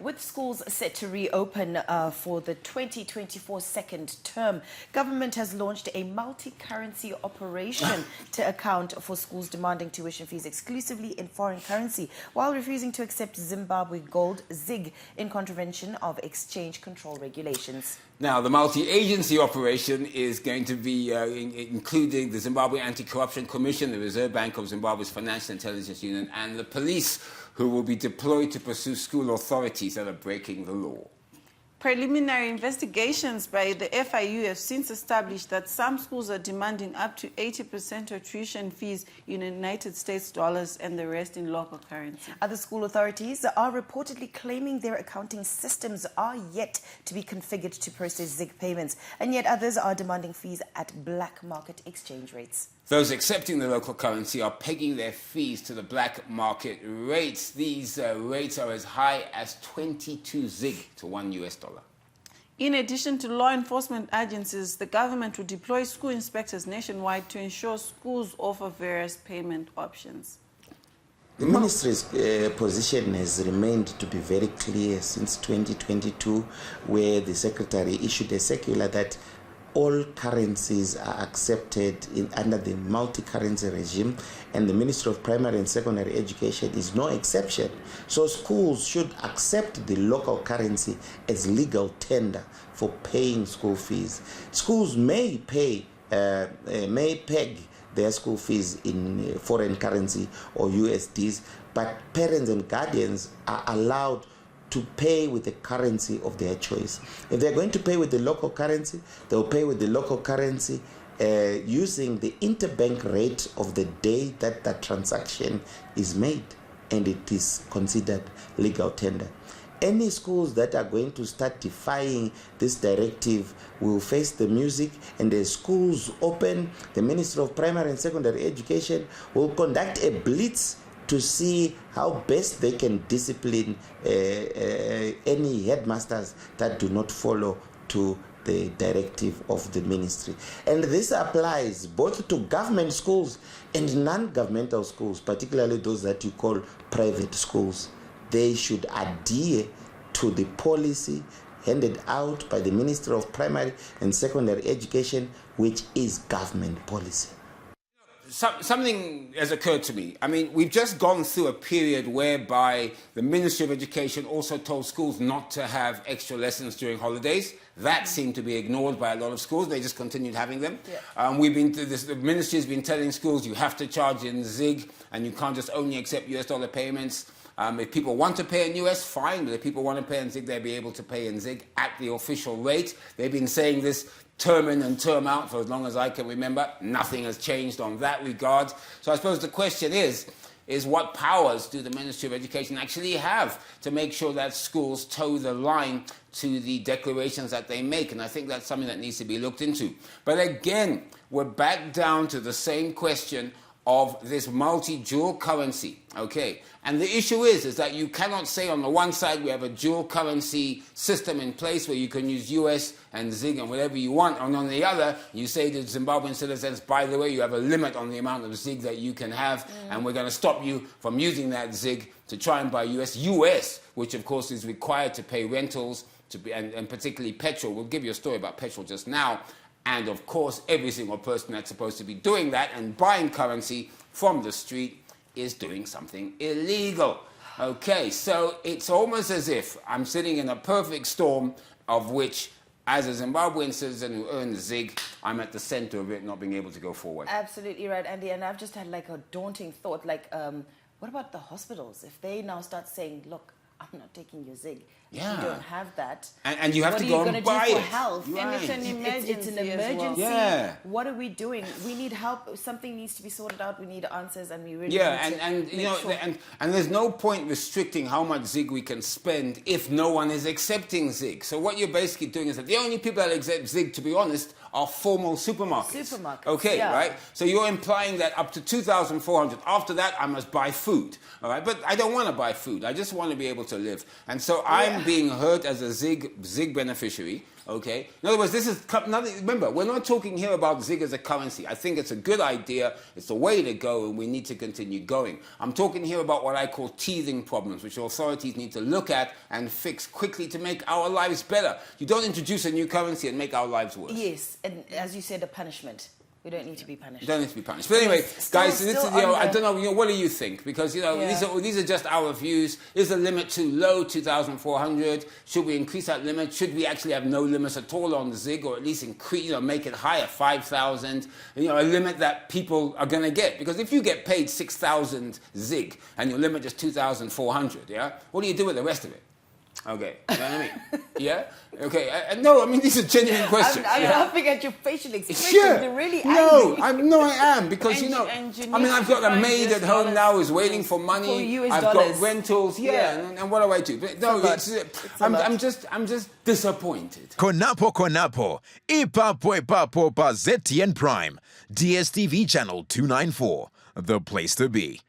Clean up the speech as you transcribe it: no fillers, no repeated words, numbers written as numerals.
With schools set to reopen for the 2024 second term, government has launched a multi-currency operation to account for schools demanding tuition fees exclusively in foreign currency while refusing to accept Zimbabwe gold ZiG in contravention of exchange control regulations. Now, the multi-agency operation is going to be including the Zimbabwe Anti-Corruption Commission, the Reserve Bank of Zimbabwe's Financial Intelligence Unit, and the police, who will be deployed to pursue school authorities that are breaking the law. Preliminary investigations by the FIU have since established that some schools are demanding up to 80% of tuition fees in United States dollars and the rest in local currency. Other school authorities are reportedly claiming their accounting systems are yet to be configured to process ZiG payments, and yet others are demanding fees at black market exchange rates. Those accepting the local currency are pegging their fees to the black market rates. These rates are as high as 22 ZiG to $1 US. In addition to law enforcement agencies, the government will deploy school inspectors nationwide to ensure schools offer various payment options. The ministry's position has remained to be very clear since 2022, where the secretary issued a circular that all currencies are accepted under the multi-currency regime, and the Ministry of Primary and Secondary Education is no exception. So schools should accept the local currency as legal tender for paying school fees. Schools may peg their school fees in foreign currency or USDs, but parents and guardians are allowed to pay with the currency of their choice. If they're going to pay with the local currency, they'll pay with the local currency using the interbank rate of the day that that transaction is made, and it is considered legal tender. Any schools that are going to start defying this directive will face the music, and as schools open, the Ministry of Primary and Secondary Education will conduct a blitz to see how best they can discipline any headmasters that do not follow to the directive of the ministry. And this applies both to government schools and non-governmental schools, particularly those that you call private schools. They should adhere to the policy handed out by the Ministry of Primary and Secondary Education, which is government policy. Something has occurred to me. I mean, we've just gone through a period whereby the Ministry of Education also told schools not to have extra lessons during holidays. That seemed to be ignored by a lot of schools. They just continued having them. Yeah. The ministry has been telling schools you have to charge in ZiG and you can't just only accept US dollar payments. If people want to pay in US, fine. But if people want to pay in ZiG, they'll be able to pay in ZiG at the official rate. They've been saying this term in and term out for as long as I can remember. Nothing has changed on that regard. So I suppose the question is what powers do the Ministry of Education actually have to make sure that schools toe the line to the declarations that they make? And I think that's something that needs to be looked into. But again, we're back down to the same question of this multi-dual currency, okay? And the issue is that you cannot say on the one side we have a dual currency system in place where you can use US and ZiG and whatever you want, and on the other, you say to Zimbabwean citizens, by the way, you have a limit on the amount of ZiG that you can have, and we're going to stop you from using that ZiG to try and buy US, which of course is required to pay rentals, and particularly petrol. We'll give you a story about petrol just now. And of course, every single person that's supposed to be doing that and buying currency from the street is doing something illegal. Okay, so it's almost as if I'm sitting in a perfect storm of which, as a Zimbabwean citizen who earns ZiG, I'm at the center of it, not being able to go forward. Absolutely right, Andy. And I've just had like a daunting thought, like, what about the hospitals? If they now start saying, look, I'm not taking your ZiG. Yeah. If you don't have that. And you have to go and buy it. What are you going to do for health? Right. And it's an emergency. It's an emergency. Well. Yeah. What are we doing? We need help. Something needs to be sorted out. We need answers, and we really need and to you know, sure. and there's no point restricting how much ZiG we can spend if no one is accepting ZiG. So what you're basically doing is that the only people that accept ZiG, to be honest, are formal supermarkets. Okay, yeah. Right? So you're implying that up to 2,400. After that, I must buy food. All right? But I don't want to buy food. I just want to be able to live. And so I'm being hurt as a ZiG beneficiary, Okay? In other words, this is nothing. Remember, we're not talking here about ZiG as a currency. I think it's a good idea. It's the way to go, and we need to continue going. I'm talking here about what I call teething problems, which authorities need to look at and fix quickly to make our lives better. You don't introduce a new currency and make our lives worse. Yes, and as you said, a punishment. We don't need to be punished. Don't need to be punished. But anyway, guys, this is, I don't know, what do you think? Because, these are just our views. Is the limit too low, 2,400? Should we increase that limit? Should we actually have no limits at all on ZiG, or at least increase, make it higher, 5,000? A limit that people are going to get. Because if you get paid 6,000 ZiG and your limit is 2,400, yeah, what do you do with the rest of it? Okay, you know what I mean? Yeah? Okay, no, I mean, these are genuine questions. I'm laughing at your facial expression. Sure. You're really angry. No, I am, because, I've got a maid at home now who's waiting for money. I've got rentals, and what do I do? But no, I'm just disappointed. Konapo, Ipapo pa ZTN Prime, DSTV channel 294, the place to be.